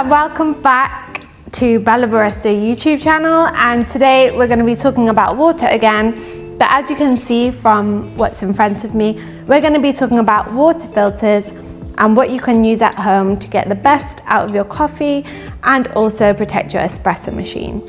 and welcome back to Bella Barista YouTube channel, and today we're going to be talking about water again, but as you can see from what's in front of me, we're going to be talking about water filters and what you can use at home to get the best out of your coffee and also protect your espresso machine.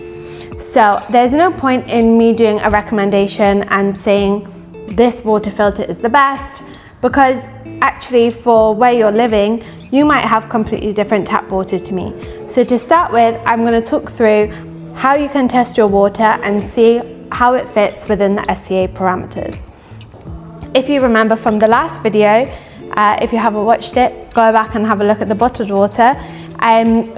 So there's no point in me doing a recommendation and saying this water filter is the best, because actually for where you're living you might have completely different tap water to me. So to start with, I'm going to talk through how you can test your water and see how it fits within the SCA parameters. If you remember from the last video, if you haven't watched it, go back and have a look at the bottled water.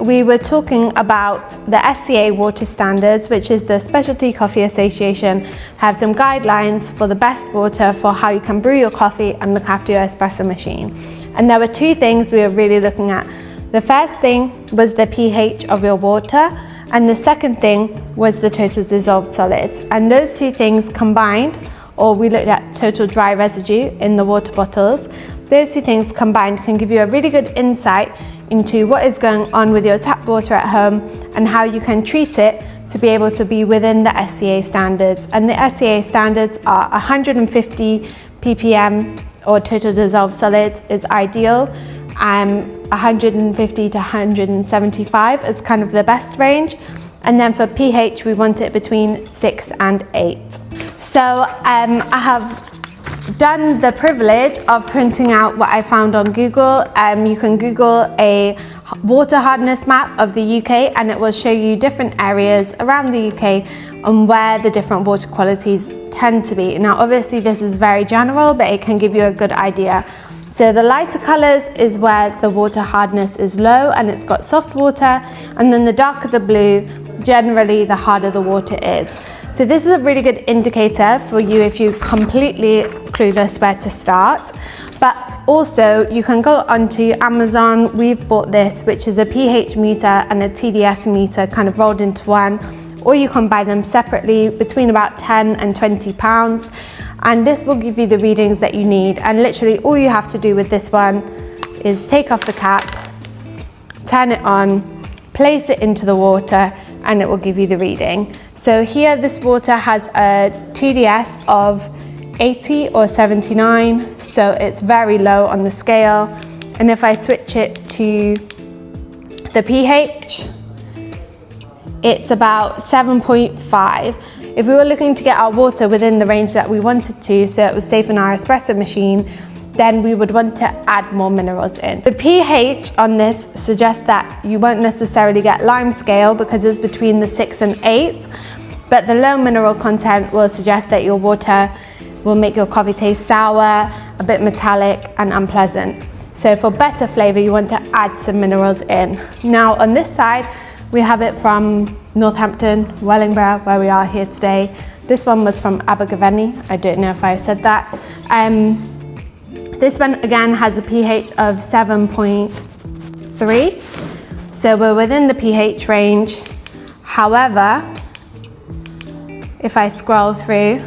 We were talking about the SCA water standards, which is the Specialty Coffee Association, have some guidelines for the best water for how you can brew your coffee and look after your espresso machine. And there were two things we were really looking at. The first thing was the pH of your water, and the second thing was the total dissolved solids. And those two things combined, or we looked at total dry residue in the water bottles, those two things combined can give you a really good insight into what is going on with your tap water at home and how you can treat it to be able to be within the SCA standards. And the SCA standards are 150 ppm or total dissolved solids is ideal. 150 to 175 is kind of the best range. And then for pH, we want it between 6 and 8. So I have done the privilege of printing out what I found on Google. You can Google a water hardness map of the UK and it will show you different areas around the UK and where the different water qualities tend to be. Now obviously this is very general, but it can give you a good idea. So the lighter colours is where the water hardness is low and it's got soft water, and then the darker the blue, generally the harder the water is. So this is a really good indicator for you if you're completely clueless where to start. But also you can go onto Amazon. We've bought this, which is a pH meter and a TDS meter kind of rolled into one, or you can buy them separately between about 10 and 20 pounds. And this will give you the readings that you need. And literally all you have to do with this one is take off the cap, turn it on, place it into the water, and it will give you the reading. So here this water has a TDS of 80 or 79, so it's very low on the scale. And if I switch it to the pH, it's about 7.5. If we were looking to get our water within the range that we wanted to, so it was safe in our espresso machine, then we would want to add more minerals in. The pH on this suggests that you won't necessarily get lime scale because it's between the 6 and 8, but the low mineral content will suggest that your water will make your coffee taste sour, a bit metallic and unpleasant. So for better flavour, you want to add some minerals in. Now on this side, we have it from Northampton, Wellingborough, where we are here today. This one was from Abergavenny. I don't know if I said that. This one again has a pH of 7.3. So we're within the pH range. However, if I scroll through,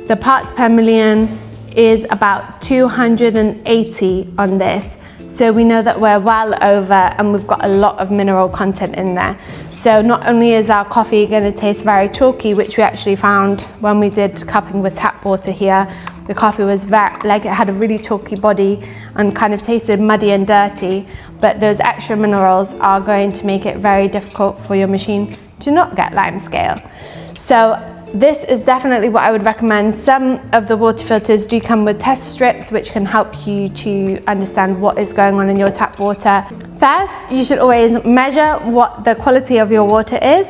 the parts per million is about 280 on this. So we know that we're well over, and we've got a lot of mineral content in there. So not only is our coffee going to taste very chalky, which we actually found when we did cupping with tap water here, the coffee was very, like it had a really chalky body and kind of tasted muddy and dirty, but those extra minerals are going to make it very difficult for your machine to not get lime scale. So this is definitely what I would recommend. Some of the water filters do come with test strips, which can help you to understand what is going on in your tap water. First, you should always measure what the quality of your water is.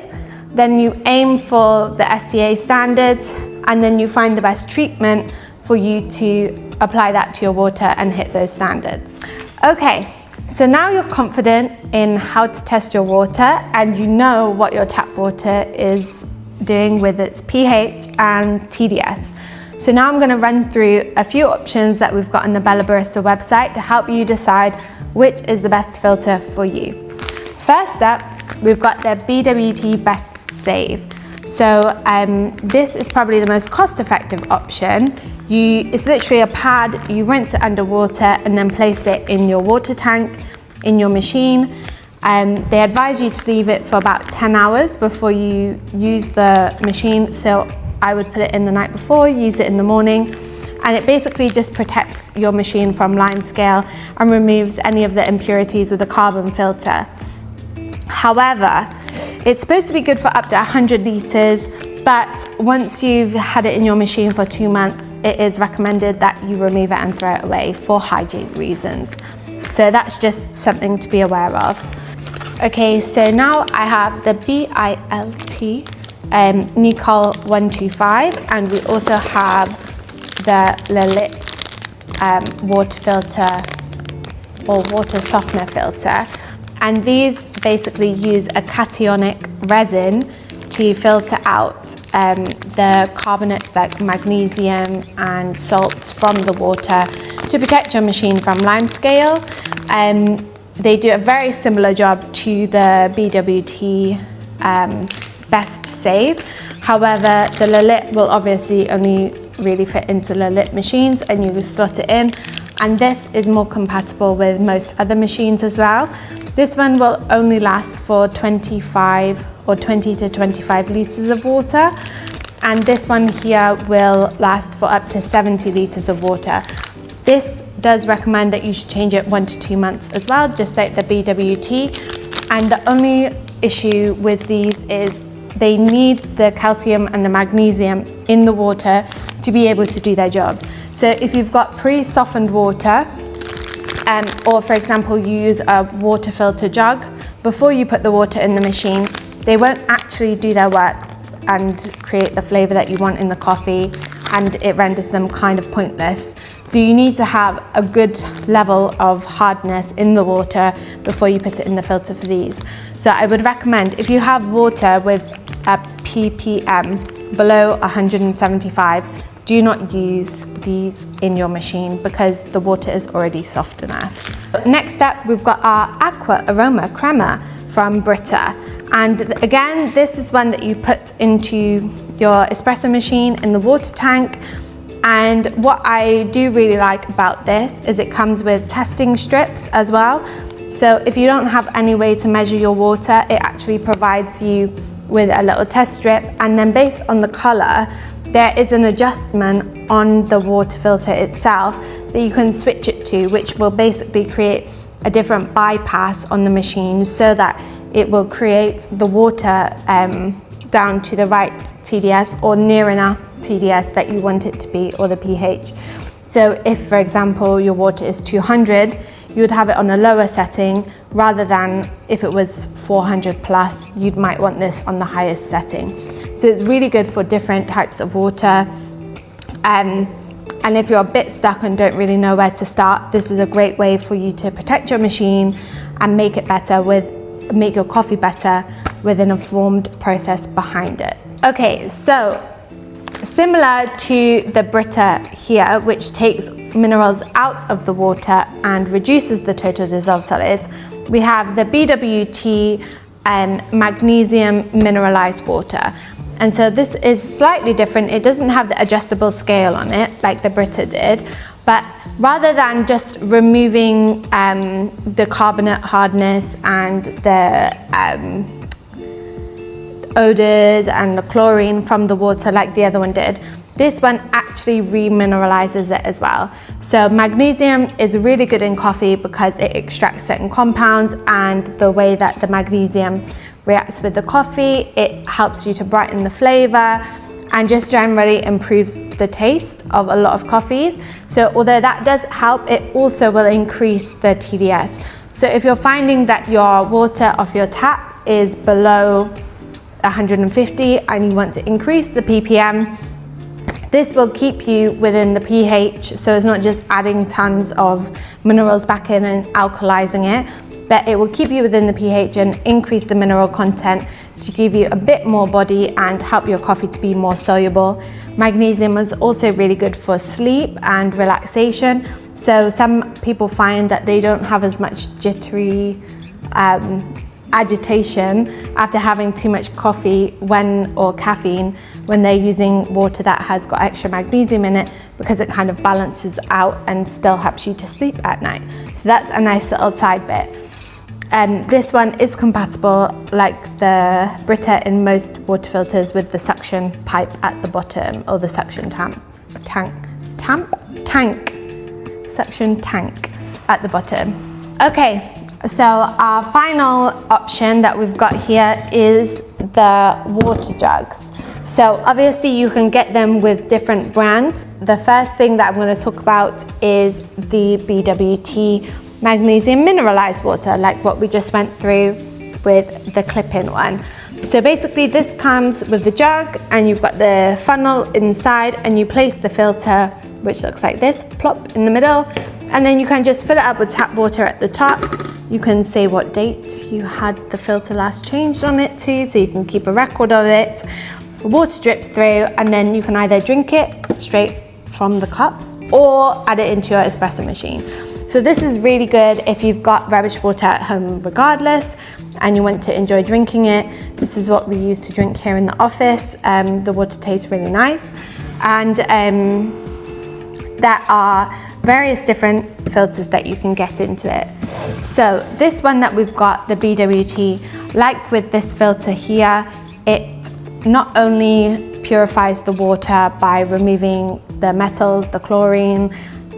Then you aim for the SCA standards, and then you find the best treatment for you to apply that to your water and hit those standards. Okay, so now you're confident in how to test your water and you know what your tap water is doing with its pH and TDS. So now I'm going to run through a few options that we've got on the Bella Barista website to help you decide which is the best filter for you. First up, we've got the BWT Best Save. So this is probably the most cost-effective option. It's literally a pad, you rinse it under water and then place it in your water tank, in your machine. They advise you to leave it for about 10 hours before you use the machine. So I would put it in the night before, use it in the morning, and it basically just protects your machine from lime scale and removes any of the impurities with a carbon filter. However, it's supposed to be good for up to 100 litres, but once you've had it in your machine for 2 months, it is recommended that you remove it and throw it away for hygiene reasons. So that's just something to be aware of. Okay, so now I have the BILT Nicole 125, and we also have the Lilith water filter or water softener filter. And these basically use a cationic resin to filter out the carbonates like magnesium and salts from the water to protect your machine from lime scale. They do a very similar job to the BWT Best Save. However, the Lilith will obviously only really fit into Lilith machines, and you will slot it in. And this is more compatible with most other machines as well. This one will only last for 25 or 20 to 25 litres of water. And this one here will last for up to 70 litres of water. This does recommend that you should change it 1 to 2 months as well, just like the BWT. And the only issue with these is they need the calcium and the magnesium in the water to be able to do their job. So if you've got pre-softened water, or for example, you use a water filter jug, before you put the water in the machine, they won't actually do their work and create the flavor that you want in the coffee, and it renders them kind of pointless. So you need to have a good level of hardness in the water before you put it in the filter for these. So I would recommend, if you have water with a ppm below 175, do not use these in your machine because the water is already soft enough. Next up, we've got our Aqua Aroma Crema from Brita. And again, this is one that you put into your espresso machine in the water tank. And what I do really like about this is it comes with testing strips as well. So if you don't have any way to measure your water, it actually provides you with a little test strip, and then based on the color, there is an adjustment on the water filter itself that you can switch it to, which will basically create a different bypass on the machine so that it will create the water down to the right TDS or near enough TDS that you want it to be, or the pH. So if, for example, your water is 200, you would have it on a lower setting rather than if it was 400 plus, you might want this on the highest setting. So it's really good for different types of water. And if you're a bit stuck and don't really know where to start, this is a great way for you to protect your machine and make it better make your coffee better with an informed process behind it. Okay, so similar to the Brita here, which takes minerals out of the water and reduces the total dissolved solids, we have the BWT Magnesium mineralized water. And so this is slightly different. It doesn't have the adjustable scale on it like the Brita did, but rather than just removing the carbonate hardness and the odors and the chlorine from the water like the other one did, this one actually remineralizes it as well. So magnesium is really good in coffee because it extracts certain compounds, and the way that the magnesium reacts with the coffee, it helps you to brighten the flavor and just generally improves the taste of a lot of coffees. So although that does help, it also will increase the TDS. So if you're finding that your water off your tap is below 150 and you want to increase the ppm, this will keep you within the pH, so it's not just adding tons of minerals back in and alkalizing it, but it will keep you within the pH and increase the mineral content to give you a bit more body and help your coffee to be more soluble. Magnesium is also really good for sleep and relaxation. So some people find that they don't have as much jittery agitation after having too much coffee or caffeine when they're using water that has got extra magnesium in it, because it kind of balances out and still helps you to sleep at night. So that's a nice little side bit. This one is compatible, like the Brita in most water filters, with the suction pipe at the bottom, or the suction suction tank at the bottom. Okay, so our final option that we've got here is the water jugs. So obviously you can get them with different brands. The first thing that I'm going to talk about is the BWT Magnesium mineralized water, like what we just went through with the clip-in one. So basically this comes with the jug, and you've got the funnel inside, and you place the filter, which looks like this, plop in the middle, and then you can just fill it up with tap water at the top. You can say what date you had the filter last changed on it too, so you can keep a record of it. The water drips through, and then you can either drink it straight from the cup or add it into your espresso machine. So this is really good if you've got rubbish water at home regardless, and you want to enjoy drinking it. This is what we use to drink here in the office. The water tastes really nice, and there are various different filters that you can get into it. So this one that we've got, the BWT, like with this filter here, it not only purifies the water by removing the metals, the chlorine,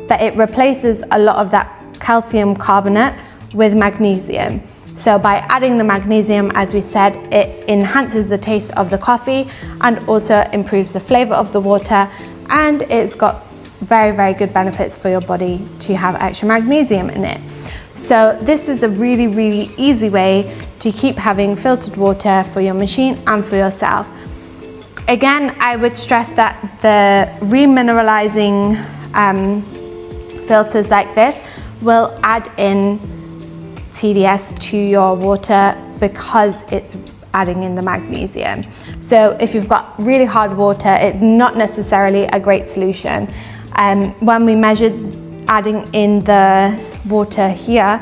but it replaces a lot of that calcium carbonate with magnesium. So by adding the magnesium, as we said, it enhances the taste of the coffee and also improves the flavor of the water, and it's got very, very good benefits for your body to have extra magnesium in it. So this is a really, really easy way to keep having filtered water for your machine and for yourself. Again, I would stress that the remineralizing filters like this will add in TDS to your water because it's adding in the magnesium. So if you've got really hard water, it's not necessarily a great solution. When we measured adding in the water here,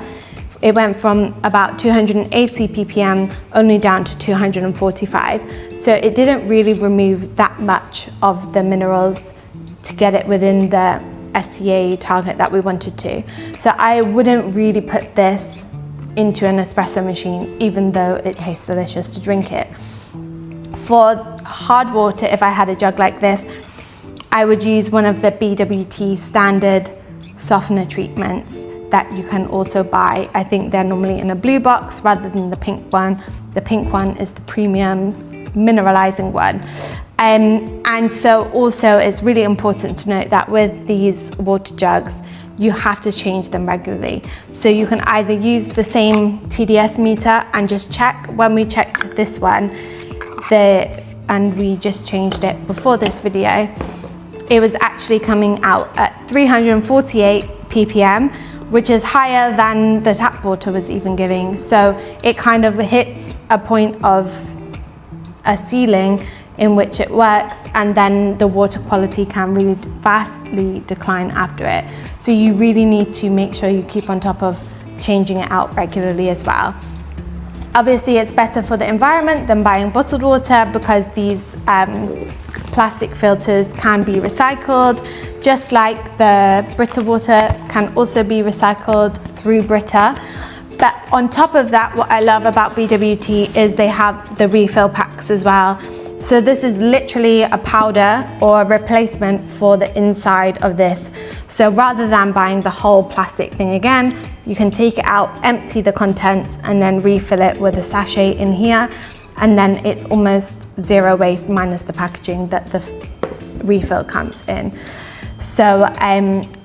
it went from about 280 ppm only down to 245. So it didn't really remove that much of the minerals to get it within the SCA target that we wanted to. So I wouldn't really put this into an espresso machine, even though it tastes delicious to drink it. For hard water, if I had a jug like this, I would use one of the BWT standard softener treatments that you can also buy. I think they're normally in a blue box rather than the pink one. The pink one is the premium mineralizing one. And so also it's really important to note that with these water jugs, you have to change them regularly. So you can either use the same TDS meter and just check. When we checked this one, and we just changed it before this video, it was actually coming out at 348 ppm, which is higher than the tap water was even giving. So it kind of hits a point of a ceiling in which it works, and then the water quality can really vastly decline after it. So you really need to make sure you keep on top of changing it out regularly as well. Obviously it's better for the environment than buying bottled water because these plastic filters can be recycled, just like the Brita water can also be recycled through Brita. But on top of that, what I love about BWT is they have the refill packs as well. So this is literally a powder or a replacement for the inside of this. So rather than buying the whole plastic thing again, you can take it out, empty the contents, and then refill it with a sachet in here. And then it's almost zero waste minus the packaging that the refill comes in. So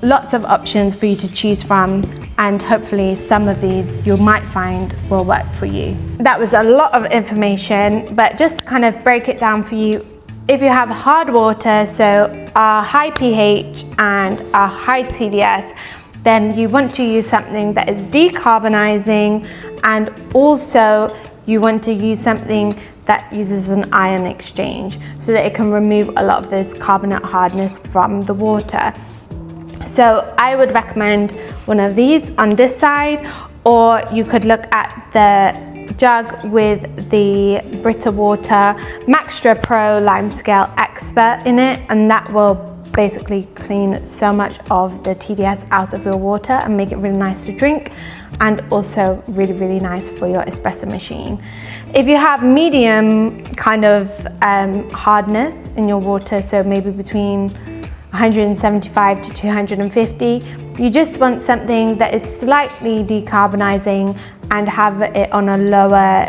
lots of options for you to choose from, and hopefully some of these you might find will work for you. That was a lot of information, but just to kind of break it down for you, if you have hard water, so a high pH and a high TDS, then you want to use something that is decarbonizing, and also you want to use something that uses an ion exchange so that it can remove a lot of this carbonate hardness from the water. So I would recommend one of these on this side, or you could look at the jug with the Brita Water Maxtra Pro Limescale Expert in it, and that will basically clean so much of the TDS out of your water and make it really nice to drink, and also really, really nice for your espresso machine. If you have medium kind of hardness in your water, so maybe between 175 to 250, you just want something that is slightly decarbonizing and have it on a lower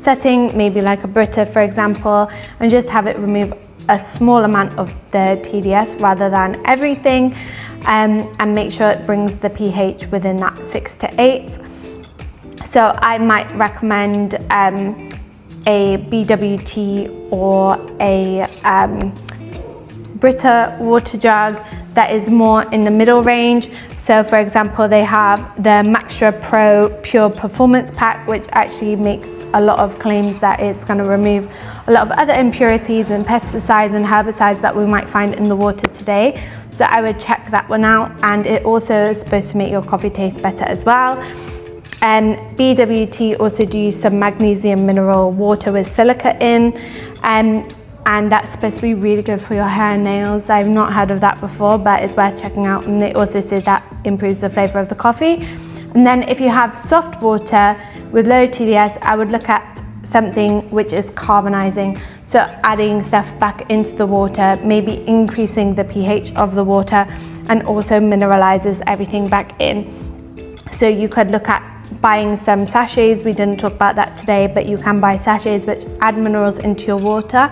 setting, maybe like a Brita for example, and just have it remove a small amount of the TDS rather than everything, and make sure it brings the pH within that 6 to 8. So I might recommend a BWT or a Brita water jug that is more in the middle range. So for example, they have the Maxtra Pro Pure Performance Pack, which actually makes a lot of claims that it's going to remove a lot of other impurities and pesticides and herbicides that we might find in the water today. So I would check that one out, and it also is supposed to make your coffee taste better as well. And BWT also do some magnesium mineral water with silica in, and that's supposed to be really good for your hair and nails. I've not heard of that before, but it's worth checking out, and they also say that improves the flavor of the coffee. And then if you have soft water with low TDS, I would look at something which is carbonizing, so adding stuff back into the water, maybe increasing the pH of the water, and also mineralizes everything back in. So you could look at buying some sachets. We didn't talk about that today, but you can buy sachets which add minerals into your water,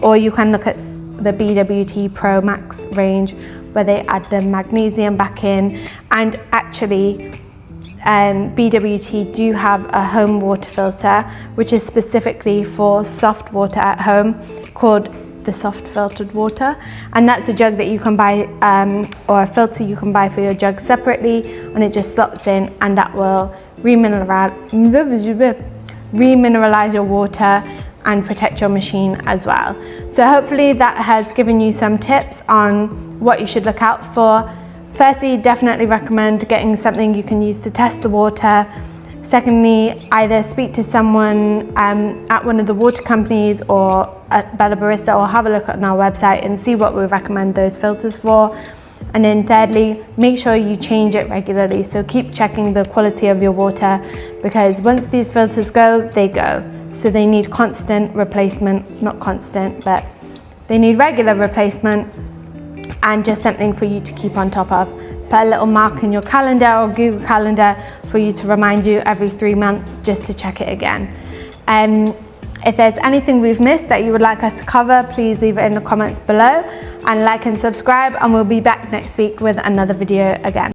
or you can look at the BWT Pro Max range where they add the magnesium back in. And actually BWT do have a home water filter which is specifically for soft water at home, called the soft filtered water, and that's a jug that you can buy, or a filter you can buy for your jug separately, and it just slots in, and that will remineralize your water and protect your machine as well. So hopefully that has given you some tips on what you should look out for. Firstly, definitely recommend getting something you can use to test the water. Secondly, either speak to someone at one of the water companies or at Bella Barista, or have a look on our website and see what we recommend those filters for. And then thirdly, make sure you change it regularly. So keep checking the quality of your water, because once these filters go, they go. So they need constant replacement, not constant, but they need regular replacement, and just something for you to keep on top of. Put a little mark in your calendar or Google Calendar for you to remind you every 3 months just to check it again. If there's anything we've missed that you would like us to cover, please leave it in the comments below, and like and subscribe, and we'll be back next week with another video again.